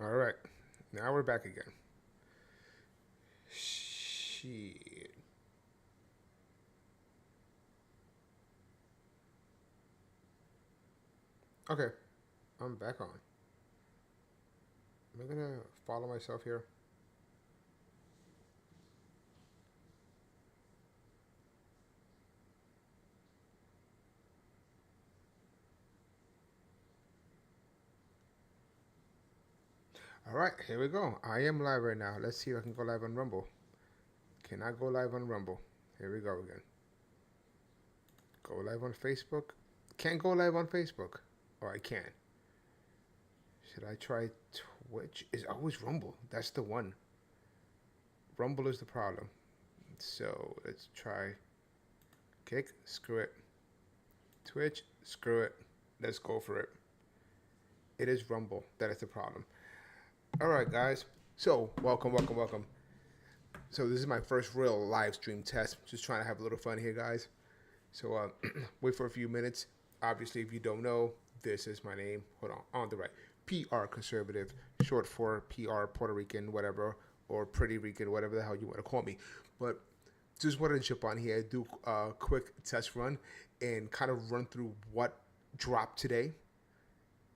All right. Now we're back again. Shit. Okay. I'm back on. Am I gonna follow myself here? All right. Here we go. I am live right now. Let's see if I can go live on Rumble. Can I go live on Rumble? Here we go again. Go live on Facebook. Can't go live on Facebook. Or I can. Should I try Twitch? It's always Rumble. That's the one. Rumble is the problem. So let's try Kick. Screw it. Twitch. Screw it. Let's go for it. It is Rumble. That is the problem. All right, guys. So welcome. So this is my first real live stream test. Just trying to have a little fun here, guys. So wait for a few minutes. Obviously, if you don't know, this is my name. Hold on the right. PR Conservative, short for PR Puerto Rican, whatever, or Pretty Rican, whatever the hell you want to call me. But just wanted to jump on here, do a quick test run, and kind of run through what dropped today.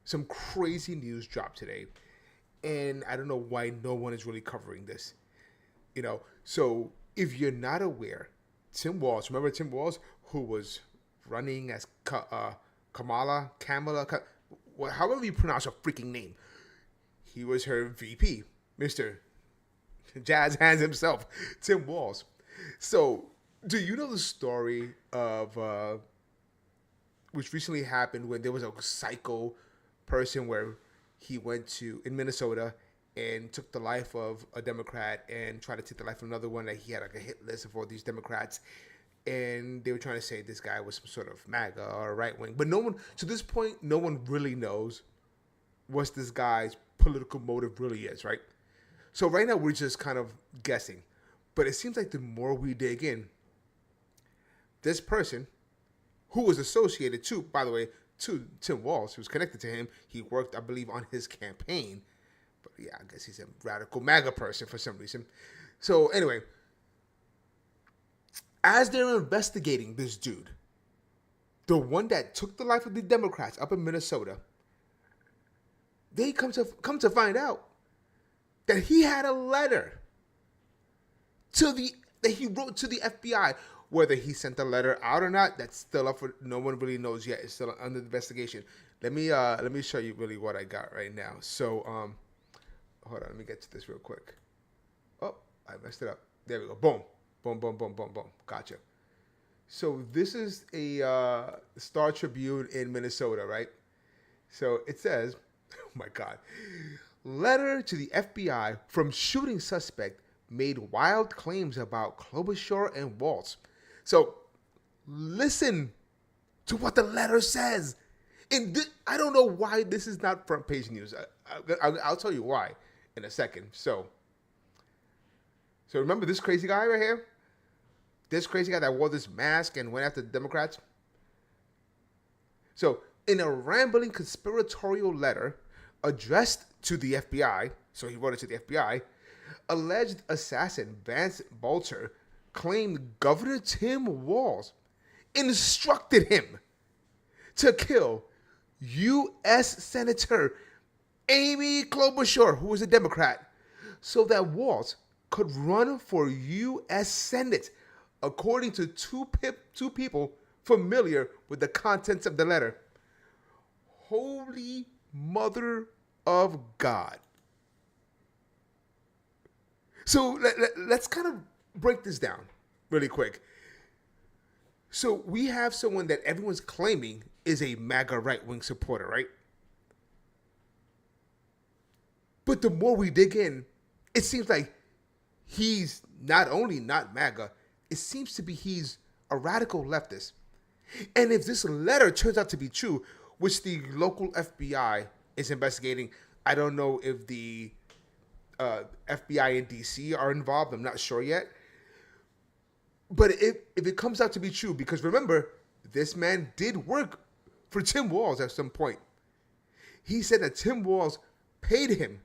Some crazy news dropped today, and I don't know why no one is really covering this. So if you're not aware, Tim Walz, remember Tim Walz, who was running as Kamala, however you pronounce her freaking name. He was her VP, Mr. Jazz Hands himself, Tim Walz. So, do you know the story of which recently happened when there was a psycho person where he went to in Minnesota and took the life of a Democrat and tried to take the life of another one that he had like a hit list of all these Democrats, and they were trying to say this guy was some sort of MAGA or right wing, but no one to this point, no one really knows what this guy's political motive really is, right? So right now we're just kind of guessing, but it seems like the more we dig in, this person who was associated to, by the way, to Tim Walz, who was connected to him, he worked, I believe, on his campaign. But yeah, I guess he's a radical MAGA person for some reason. So anyway, as they're investigating this dude, the one that took the life of the Democrats up in Minnesota, they come to find out that he had a letter that he wrote to the FBI. Whether he sent the letter out or not, that's still up for no one really knows yet. It's still under investigation. Let me show you really what I got right now. So hold on, let me get to this real quick. Oh, I messed it up. There we go. Boom. Boom. Gotcha. So this is a Star Tribune in Minnesota, right? So it says, oh my God, letter to the FBI from shooting suspect made wild claims about Klobuchar and Walz. So listen to what the letter says. And I don't know why this is not front page news. I'll tell you why in a second. So remember this crazy guy right here? This crazy guy that wore this mask and went after the Democrats? So in a rambling conspiratorial letter addressed to the FBI, so he wrote it to the FBI, alleged assassin Vance Bolter claimed Governor Tim Walz instructed him to kill U.S. Senator Amy Klobuchar, who was a Democrat, so that Walz could run for U.S. Senate, according to two people familiar with the contents of the letter. Holy Mother of God. So let's kind of break this down really quick. So we have someone that everyone's claiming is a MAGA right-wing supporter, right? But the more we dig in, it seems like he's not only not MAGA, it seems to be he's a radical leftist. And if this letter turns out to be true, which the local FBI is investigating, I don't know if the FBI in DC are involved. I'm not sure yet. But if it comes out to be true, because remember, this man did work for Tim Walz at some point. He said that Tim Walz paid him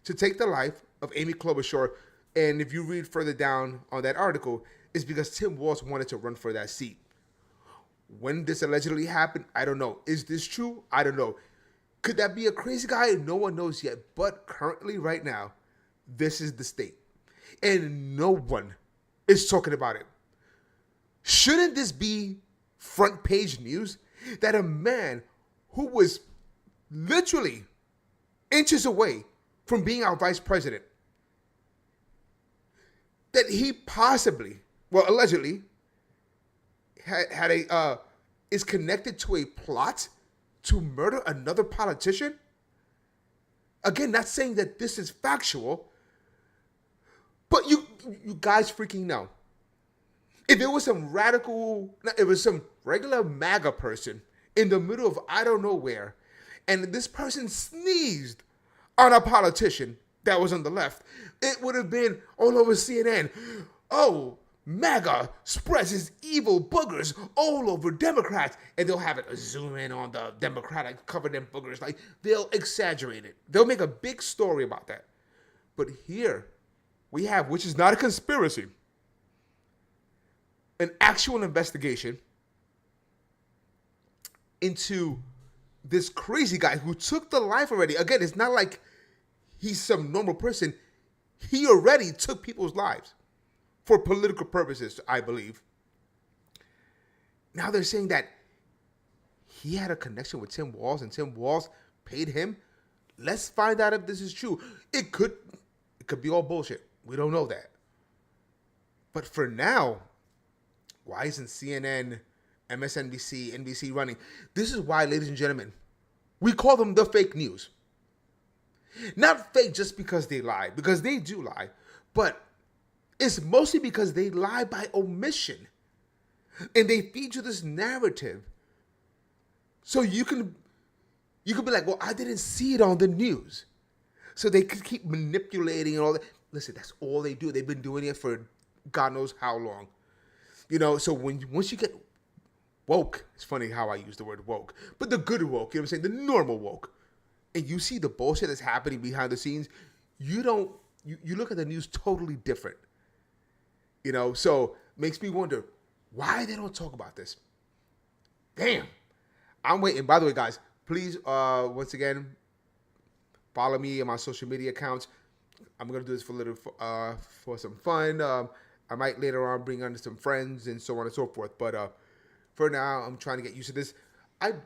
to take the life of Amy Klobuchar. And if you read further down on that article, it's because Tim Walz wanted to run for that seat. When this allegedly happened, I don't know. Is this true? I don't know. Could that be a crazy guy? No one knows yet. But currently, right now, this is the state. And no one is talking about it. Shouldn't this be front page news? That a man who was literally inches away from being our vice president, that he possibly, well, allegedly, is connected to a plot to murder another politician? Again, not saying that this is factual, but you guys freaking know. If it was some regular MAGA person in the middle of I don't know where, and this person sneezed on a politician that was on the left, it would have been all over CNN. Oh, MAGA spreads his evil boogers all over Democrats. And they'll have it zoom in on the Democratic, cover them boogers. Like, they'll exaggerate it. They'll make a big story about that. But here we have, which is not a conspiracy, an actual investigation into this crazy guy who took the life already. Again, it's not like he's some normal person. He already took people's lives for political purposes, I believe. Now they're saying that he had a connection with Tim Walz and Tim Walz paid him. Let's find out if this is true. It could be all bullshit. We don't know that. But for now, why isn't CNN, MSNBC, NBC running? This is why, ladies and gentlemen, we call them the fake news. Not fake just because they lie, because they do lie, but it's mostly because they lie by omission. And they feed you this narrative. So you can be like, well, I didn't see it on the news. So they could keep manipulating and all that. Listen, that's all they do. They've been doing it for God knows how long. You know, so once you get woke, it's funny how I use the word woke, but the good woke, you know what I'm saying? The normal woke. And you see the bullshit that's happening behind the scenes, you look at the news totally different. You know, so makes me wonder why they don't talk about this. Damn. I'm waiting. By the way, guys, please, once again, follow me on my social media accounts. I'm going to do this for some fun. I might later on bring on some friends and so on and so forth. But for now, I'm trying to get used to this. I've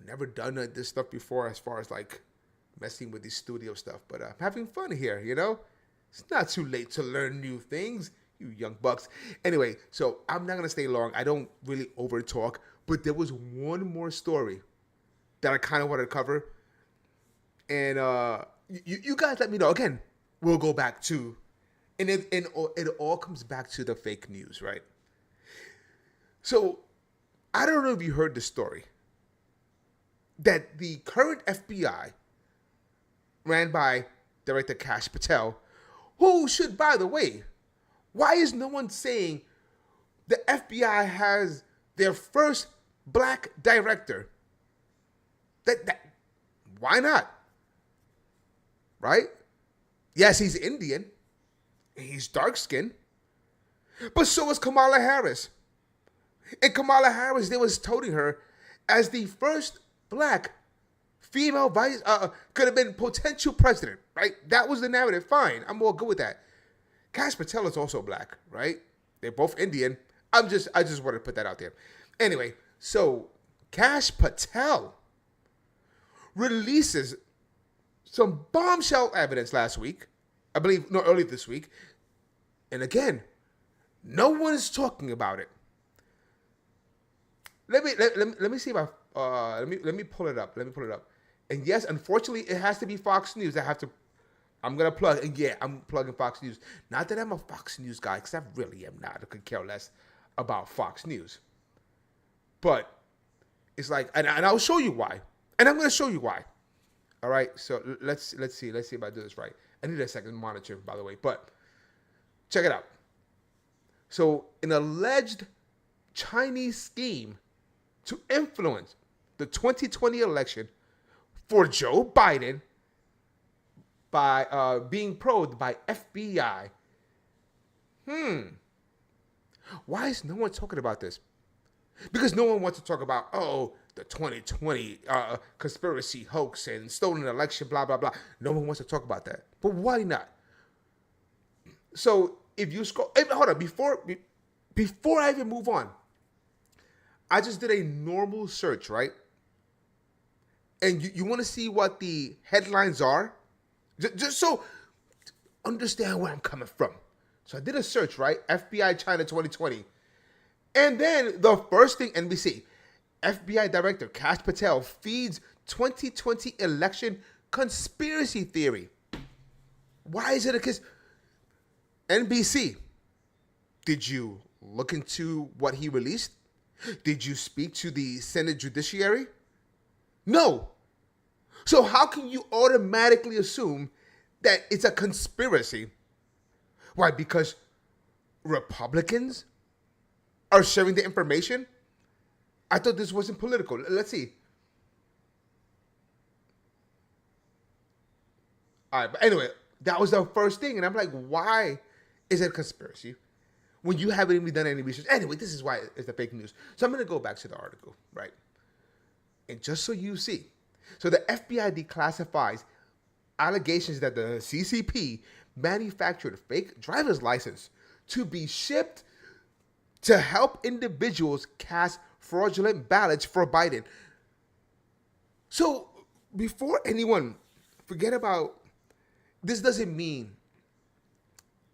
never done this stuff before as far as like messing with the studio stuff. But I'm having fun here, you know? It's not too late to learn new things, you young bucks. Anyway, so I'm not going to stay long. I don't really over talk. But there was one more story that I kind of wanted to cover. And you guys let me know. Again, we'll go back to, and it all comes back to the fake news, right? So I don't know if you heard the story that the current FBI, ran by Director Kash Patel, who should, by the way, why is no one saying the FBI has their first black director? Why not? Right? Yes, he's Indian. He's dark-skinned. But so is Kamala Harris. And Kamala Harris, they was touting her as the first black female vice, could have been potential president, right? That was the narrative. Fine. I'm all good with that. Kash Patel is also black, right? They're both Indian. I just wanted to put that out there. Anyway, so Kash Patel releases some bombshell evidence last week. I believe, no, early this week. And again, no one is talking about it. Let me see if let me pull it up. Let me pull it up. And yes, unfortunately, it has to be Fox News. I'm gonna plug, and yeah, I'm plugging Fox News. Not that I'm a Fox News guy, because I really am not. I could care less about Fox News. But it's like, and I'll show you why. And I'm gonna show you why. All right. So let's see if I do this right. I need a second monitor, by the way. But check it out. So an alleged Chinese scheme to influence the 2020 election for Joe Biden by being probed by FBI. Why is no one talking about this? Because no one wants to talk about, the 2020 conspiracy hoax and stolen election, blah, blah, blah. No one wants to talk about that. But why not? So if you scroll, hold on, before I even move on, I just did a normal search, right? And you want to see what the headlines are? Just so understand where I'm coming from. So I did a search, right? FBI China 2020. And then the first thing, NBC, FBI Director Kash Patel feeds 2020 election conspiracy theory. Why is it a case? NBC, did you look into what he released? Did you speak to the Senate Judiciary? No. So how can you automatically assume that it's a conspiracy? Why? Because Republicans are sharing the information? I thought this wasn't political. Let's see. All right, but anyway, that was the first thing. And I'm like, why is it a conspiracy when you haven't even done any research? Anyway, this is why it's the fake news. So I'm going to go back to the article, right? And just so you see. So the FBI declassifies allegations that the CCP manufactured fake driver's license to be shipped to help individuals cast fraudulent ballots for Biden. So before anyone forget about, this doesn't mean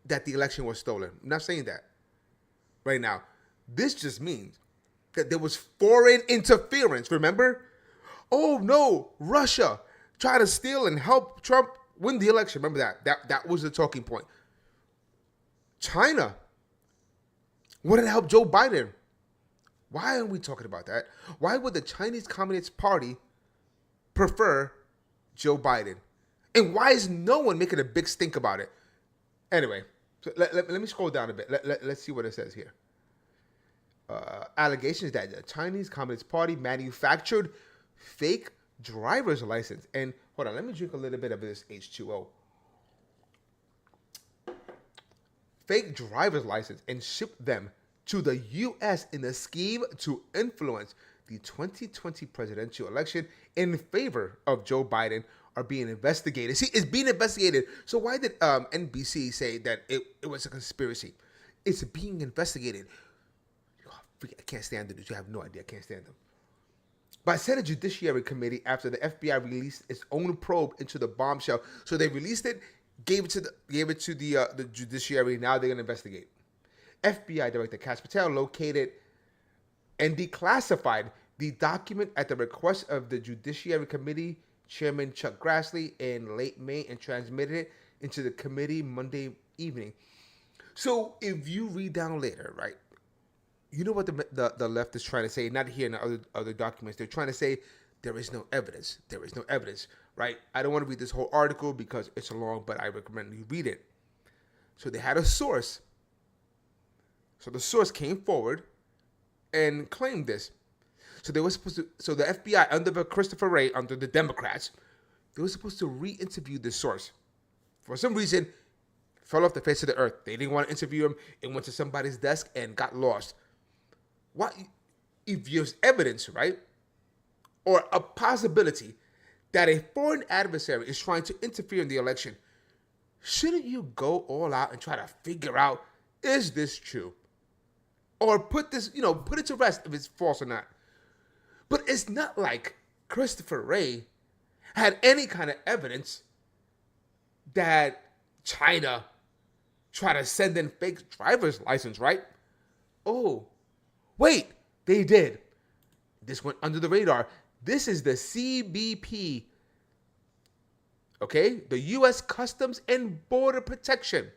that the election was stolen. I'm not saying that right now. This just means that there was foreign interference. Remember? Oh no, Russia tried to steal and help Trump win the election. Remember that? That was the talking point. China wanted to help Joe Biden. Why aren't we talking about that? Why would the Chinese Communist Party prefer Joe Biden? And why is no one making a big stink about it? Anyway, so let me scroll down a bit. Let's see what it says here. Allegations that the Chinese Communist Party manufactured fake driver's license. And hold on, let me drink a little bit of this H2O. Fake driver's license and shipped them to the U.S. in a scheme to influence the 2020 presidential election in favor of Joe Biden are being investigated. See, it's being investigated. So why did NBC say that it was a conspiracy? It's being investigated. Oh, I can't stand them. You have no idea. I can't stand them. By Senate Judiciary Committee after the FBI released its own probe into the bombshell. So they released it, gave it to the judiciary. Now they're gonna investigate. FBI Director Kash Patel located and declassified the document at the request of the Judiciary Committee Chairman Chuck Grassley in late May and transmitted it into the committee Monday evening. So if you read down later, right, you know what the left is trying to say, not here in the other documents. They're trying to say there is no evidence. There is no evidence, right? I don't want to read this whole article because it's long, but I recommend you read it. So they had a source. So the source came forward and claimed this. So they were supposed to. So the FBI under Christopher Wray, under the Democrats, they were supposed to re-interview this source. For some reason, fell off the face of the earth. They didn't want to interview him. It went to somebody's desk and got lost. What if there's evidence, right, or a possibility that a foreign adversary is trying to interfere in the election? Shouldn't you go all out and try to figure out, is this true? Or put it to rest if it's false or not. But it's not like Christopher Wray had any kind of evidence that China tried to send in fake driver's license, right? Oh, wait, they did. This went under the radar. This is the CBP, okay? The U.S. Customs and Border Protection.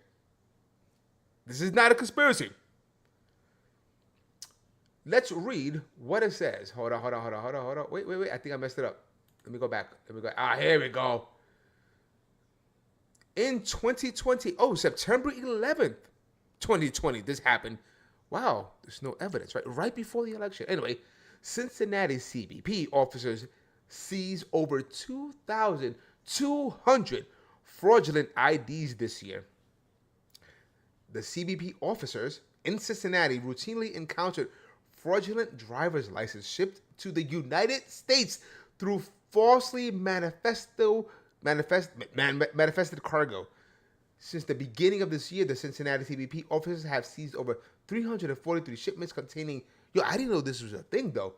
This is not a conspiracy. Let's read what it says. Hold on. Wait. I think I messed it up. Let me go back. Here we go. In 2020, September 11th, 2020, this happened. Wow, there's no evidence, right? Right before the election. Anyway, Cincinnati CBP officers seized over 2,200 fraudulent IDs this year. The CBP officers in Cincinnati routinely encountered fraudulent driver's license shipped to the United States through falsely manifested cargo. Since the beginning of this year, the Cincinnati CBP officers have seized over 343 shipments containing. Yo, I didn't know this was a thing though.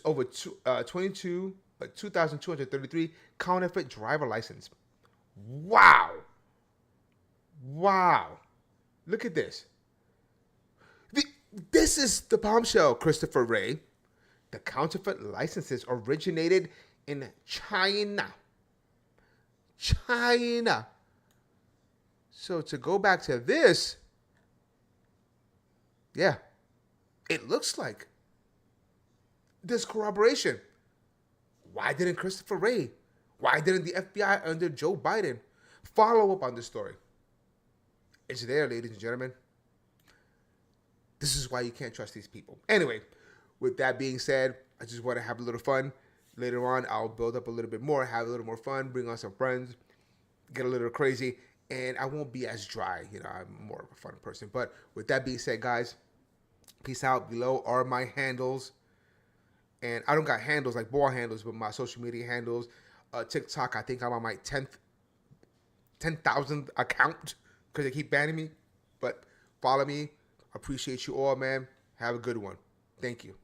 Over 2,233 counterfeit driver license. Wow. Wow. Look at this. This is the bombshell, Christopher Wray. The counterfeit licenses originated in China. China. So to go back to this, yeah, it looks like this corroboration. Why didn't Christopher Wray? Why didn't the FBI under Joe Biden follow up on this story? It's there, ladies and gentlemen. This is why you can't trust these people. Anyway, with that being said, I just want to have a little fun. Later on, I'll build up a little bit more, have a little more fun, bring on some friends, get a little crazy, and I won't be as dry. You know, I'm more of a fun person. But with that being said, guys, peace out. Below are my handles. And I don't got handles like ball handles, but my social media handles. TikTok, I think I'm on my 10,000th account because they keep banning me. But follow me. Appreciate you all, man. Have a good one. Thank you.